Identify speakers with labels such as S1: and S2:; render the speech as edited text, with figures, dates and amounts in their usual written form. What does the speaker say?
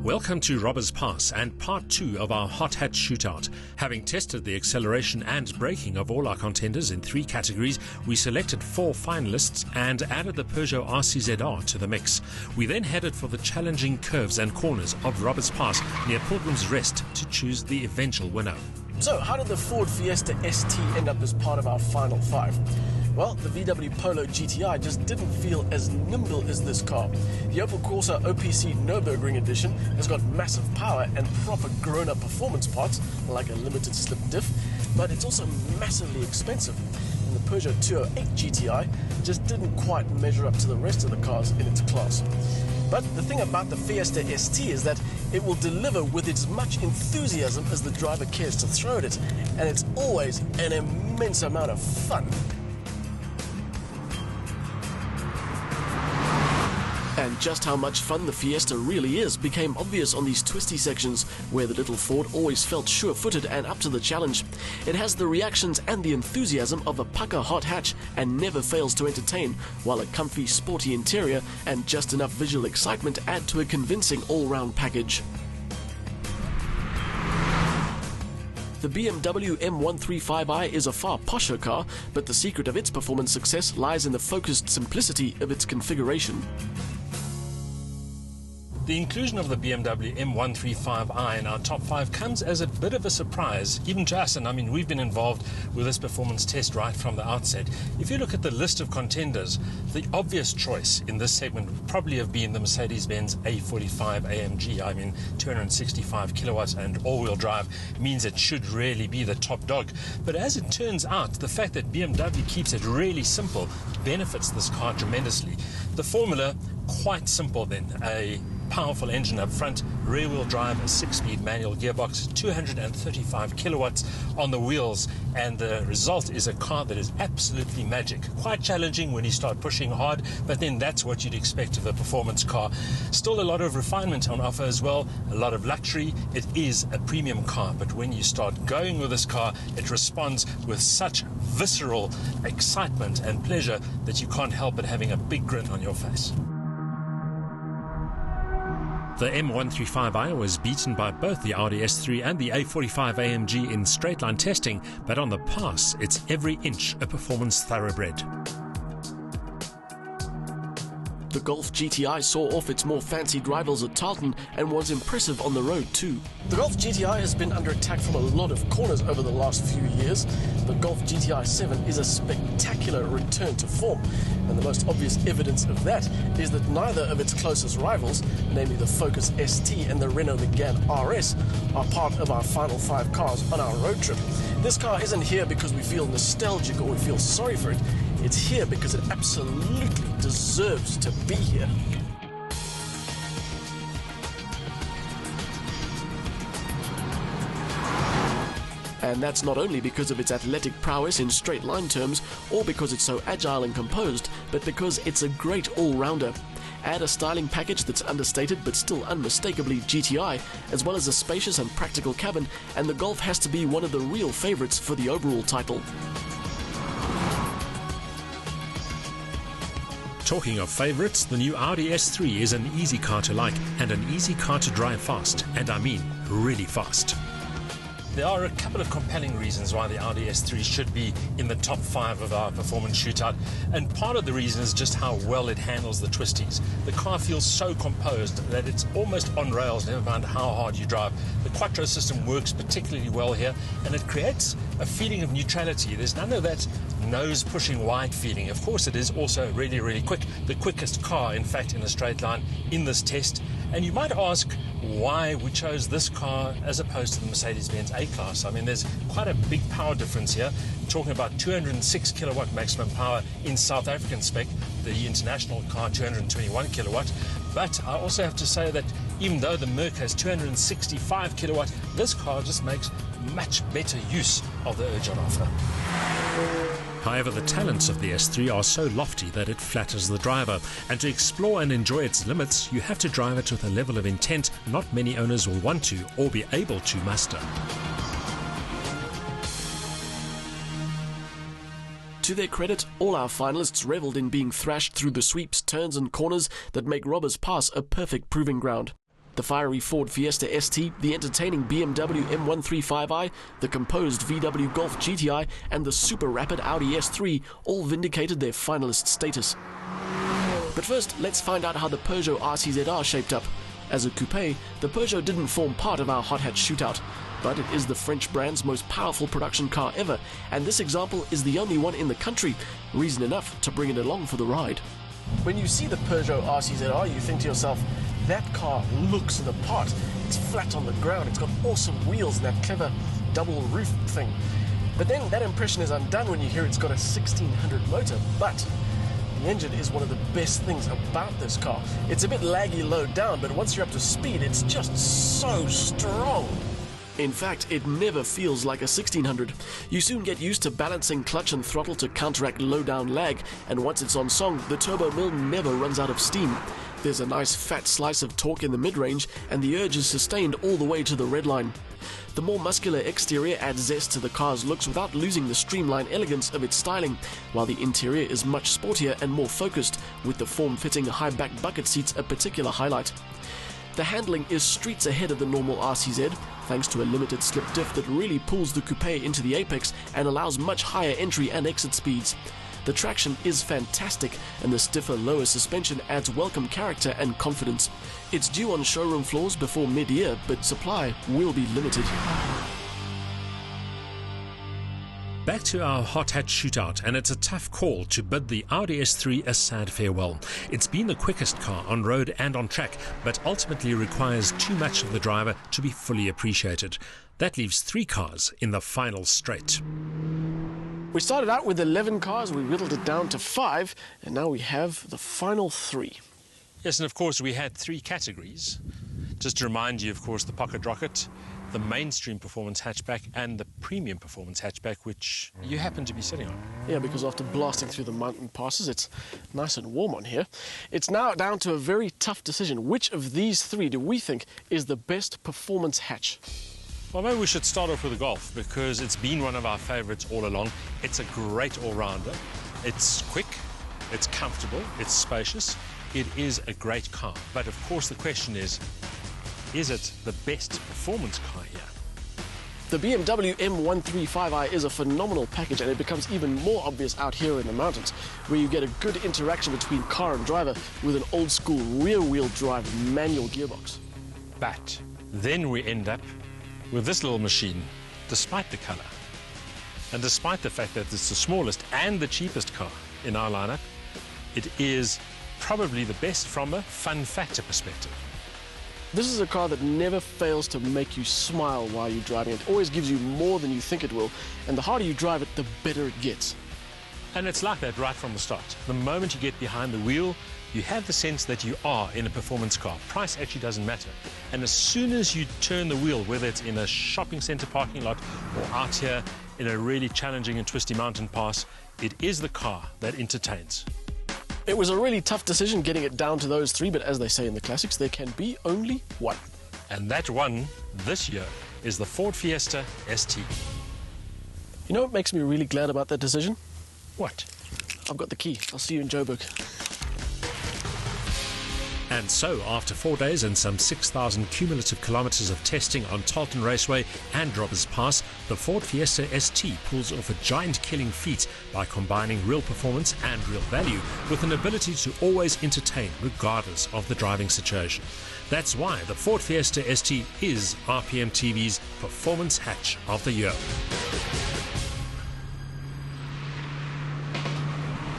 S1: Welcome to Robbers Pass and part 2 of our hot hatch shootout. Having tested the acceleration and braking of all our contenders in 3 categories, we selected 4 finalists and added the Peugeot RCZR to the mix. We then headed for the challenging curves and corners of Robbers Pass near Pilgrim's Rest to choose the eventual winner.
S2: So, how did the Ford Fiesta ST end up as part of our final 5? Well, the VW Polo GTI just didn't feel as nimble as this car. The Opel Corsa OPC Nürburgring edition has got massive power and proper grown-up performance parts, like a limited slip diff, but it's also massively expensive. And the Peugeot 208 GTI just didn't quite measure up to the rest of the cars in its class. But the thing about the Fiesta ST is that it will deliver with as much enthusiasm as the driver cares to throw at it, and it's always an immense amount of fun. And just how much fun the Fiesta really is became obvious on these twisty sections where the little Ford always felt sure-footed and up to the challenge. It has the reactions and the enthusiasm of a pucker hot hatch and never fails to entertain, while a comfy, sporty interior and just enough visual excitement add to a convincing all-round package. The BMW M135i is a far posher car, but the secret of its performance success lies in the focused simplicity of its configuration.
S1: The inclusion of the BMW M135i in our top 5 comes as a bit of a surprise, even to us, and I mean we've been involved with this performance test right from the outset. If you look at the list of contenders, the obvious choice in this segment would probably have been the Mercedes-Benz A45 AMG. I mean 265 kilowatts and all-wheel drive means it should really be the top dog. But as it turns out, the fact that BMW keeps it really simple benefits this car tremendously. The formula, quite simple then. A powerful engine up front, rear-wheel drive, a 6-speed manual gearbox, 235 kilowatts on the wheels, and the result is a car that is absolutely magic. Quite challenging when you start pushing hard, but then that's what you'd expect of a performance car. Still a lot of refinement on offer as well, a lot of luxury. It is a premium car, but when you start going with this car, it responds with such visceral excitement and pleasure that you can't help but having a big grin on your face. The M135i was beaten by both the Audi S3 and the A45 AMG in straight-line testing, but on the pass, it's every inch a performance thoroughbred.
S2: The Golf GTI saw off its more fancied rivals at Tarleton and was impressive on the road too. The Golf GTI has been under attack from a lot of corners over the last few years. The Golf GTI 7 is a spectacular return to form, and the most obvious evidence of that is that neither of its closest rivals, namely the Focus ST and the Renault Megane RS, are part of our final 5 cars on our road trip. This car isn't here because we feel nostalgic or we feel sorry for it. It's here because it absolutely deserves to be here. And that's not only because of its athletic prowess in straight line terms, or because it's so agile and composed, but because it's a great all-rounder. Add a styling package that's understated but still unmistakably GTI, as well as a spacious and practical cabin, and the Golf has to be one of the real favourites for the overall title.
S1: Talking of favourites, the new Audi S3 is an easy car to like and an easy car to drive fast, and I mean really fast. There are a couple of compelling reasons why the Audi S3 should be in the top 5 of our performance shootout, and part of the reason is just how well it handles the twisties. The car feels so composed that it's almost on rails, never mind how hard you drive. The Quattro system works particularly well here, and it creates a feeling of neutrality. There's none of that nose-pushing wide feeling. Of course, it is also really, really quick. The quickest car, in fact, in a straight line in this test. And you might ask why we chose this car as opposed to the Mercedes-Benz A-Class. I mean, there's quite a big power difference here. We're talking about 206 kilowatt maximum power in South African spec, the international car 221 kilowatt. But I also have to say that even though the Merc has 265 kilowatt, this car just makes much better use of the urge on offer. However, the talents of the S3 are so lofty that it flatters the driver, and to explore and enjoy its limits, you have to drive it with a level of intent not many owners will want to or be able to muster.
S2: To their credit, all our finalists revelled in being thrashed through the sweeps, turns and corners that make Robbers Pass a perfect proving ground. The fiery Ford Fiesta ST, the entertaining BMW M135i, the composed VW Golf GTI, and the super rapid Audi S3 all vindicated their finalist status. But first, let's find out how the Peugeot RCZR shaped up. As a coupe, the Peugeot didn't form part of our hot hatch shootout, but it is the French brand's most powerful production car ever, and this example is the only one in the country, reason enough to bring it along for the ride. When you see the Peugeot RCZR, you think to yourself, that car looks the part. It's flat on the ground, it's got awesome wheels and that clever double roof thing. But then that impression is undone when you hear it's got a 1600 motor, but the engine is one of the best things about this car. It's a bit laggy low down, but once you're up to speed, it's just so strong. In fact, it never feels like a 1600. You soon get used to balancing clutch and throttle to counteract low-down lag, and once it's on song, the turbo mill never runs out of steam. There's a nice fat slice of torque in the mid-range, and the urge is sustained all the way to the red line. The more muscular exterior adds zest to the car's looks without losing the streamlined elegance of its styling, while the interior is much sportier and more focused, with the form-fitting high-back bucket seats a particular highlight. The handling is streets ahead of the normal RCZ, thanks to a limited slip diff that really pulls the coupe into the apex and allows much higher entry and exit speeds. The traction is fantastic, and the stiffer lower suspension adds welcome character and confidence. It's due on showroom floors before mid-year, but supply will be limited.
S1: Back to our hot hatch shootout, and it's a tough call to bid the Audi S3 a sad farewell. It's been the quickest car on road and on track, but ultimately requires too much of the driver to be fully appreciated. That leaves 3 cars in the final straight.
S2: We started out with 11 cars, we whittled it down to 5, and now we have the final 3.
S1: Yes, and of course we had 3 categories. Just to remind you, of course, the Pocket Rocket, the mainstream performance hatchback, and the premium performance hatchback, which you happen to be sitting on.
S2: Yeah, because after blasting through the mountain passes, it's nice and warm on here. It's now down to a very tough decision. Which of these 3 do we think is the best performance hatch?
S1: Well, maybe we should start off with the Golf, because it's been one of our favorites all along. It's a great all-rounder. It's quick, it's comfortable, it's spacious. It is a great car. But of course the question is it the best performance car here?
S2: The BMW M135i is a phenomenal package, and it becomes even more obvious out here in the mountains, where you get a good interaction between car and driver with an old-school rear-wheel drive manual gearbox.
S1: But then we end up with this little machine, despite the color, and despite the fact that it's the smallest and the cheapest car in our lineup, it is probably the best from a fun factor perspective.
S2: This is a car that never fails to make you smile while you're driving it. It always gives you more than you think it will, and the harder you drive it, the better it gets.
S1: And it's like that right from the start. The moment you get behind the wheel, you have the sense that you are in a performance car. Price actually doesn't matter. And as soon as you turn the wheel, whether it's in a shopping center parking lot or out here in a really challenging and twisty mountain pass, it is the car that entertains.
S2: It was a really tough decision getting it down to those 3, but as they say in the classics, there can be only one.
S1: And that one this year is the Ford Fiesta ST.
S2: You know what makes me really glad about that decision?
S1: What?
S2: I've got the key. I'll see you in Joburg.
S1: And so, after 4 days and some 6,000 cumulative kilometers of testing on Tarleton Raceway and Robbers Pass, the Ford Fiesta ST pulls off a giant-killing feat by combining real performance and real value with an ability to always entertain regardless of the driving situation. That's why the Ford Fiesta ST is RPM TV's Performance Hatch of the Year.